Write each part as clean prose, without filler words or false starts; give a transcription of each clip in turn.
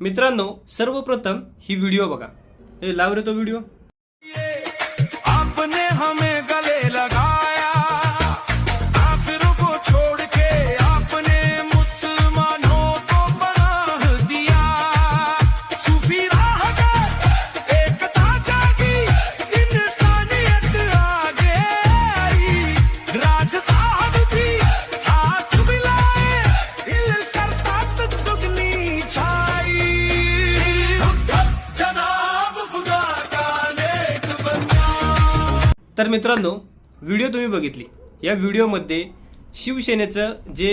मित्रांनो, सर्वप्रथम ही व्हिडिओ बघा. हे लाव रे तो व्हिडिओ. आपने हमें गले लगाया, काफिरों को छोड़ के आपने मुसलमानों को पनाह दिया. सूफी राह पर एकता जागी, इंसानियत आगे आई. राज साहब भी हाथ मिलाए, करतात दुगनी छाई. जनाब खुदा का नेक बंदा. तर मित्रांनो, व्हिडिओ तुम्ही बघितली. या व्हिडिओमध्ये शिवसेनेचं जे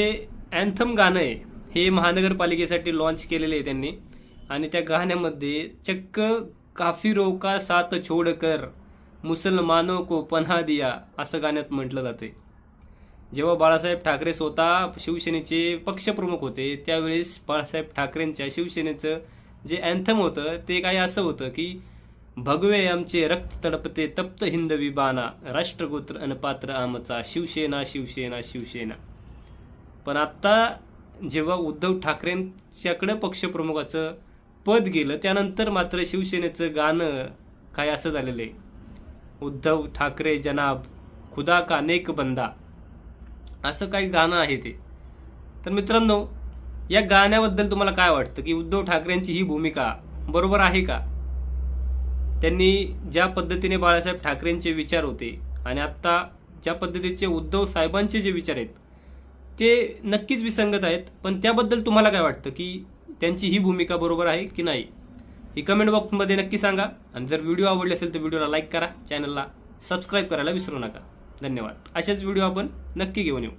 अँथम गाणं आहे हे महानगरपालिकेसाठी लॉन्च केलेले आहे त्यांनी. आणि त्या गाण्यामध्ये चक्क काफिरों का साथ छोड़कर मुसलमानों को पनाह दिया असं गाण्यात म्हटलं जाते. जेव्हा बाळासाहेब ठाकरे स्वतः शिवसेनेचे पक्षप्रमुख होते त्यावेळेस बाळासाहेब ठाकरेंच्या शिवसेनेचं जे अँथम होतं ते काय असं होतं की भगवे आमचे रक्त तडपते तप्त हिंदवी बाणा, राष्ट्रगोत्र अनपात्र आमचा, शिवसेना शिवसेना शिवसेना. पण आता जेव्हा उद्धव ठाकरेंच्याकडे पक्षप्रमुखाचं पद गेलं त्यानंतर मात्र शिवसेनेचं गाणं काय असं झालेलं आहे, उद्धव ठाकरे जनाब खुदा का नेक बंदा असं काही गाणं आहे ते. तर मित्रांनो, या गाण्याबद्दल तुम्हाला काय वाटतं की उद्धव ठाकरेंची ही भूमिका बरोबर आहे का? त्यांनी ज्या पद्धतीने बाळासाहेब ठाकरेंचे विचार होते आणि आता ज्या पद्धतीचे उद्धव साहेबांचे जे विचार आहेत ते नक्कीच विसंगत आहेत. पण त्याबद्दल तुम्हाला काय वाटतं की त्यांची ही भूमिका बरोबर आहे की नाही, ही कमेंट बॉक्समध्ये नक्की सांगा. आणि जर व्हिडिओ आवडले असेल तर व्हिडिओला लाईक करा, चॅनलला सबस्क्राईब करायला विसरू नका. धन्यवाद. असेच व्हिडिओ आपण नक्की घेऊन येऊ.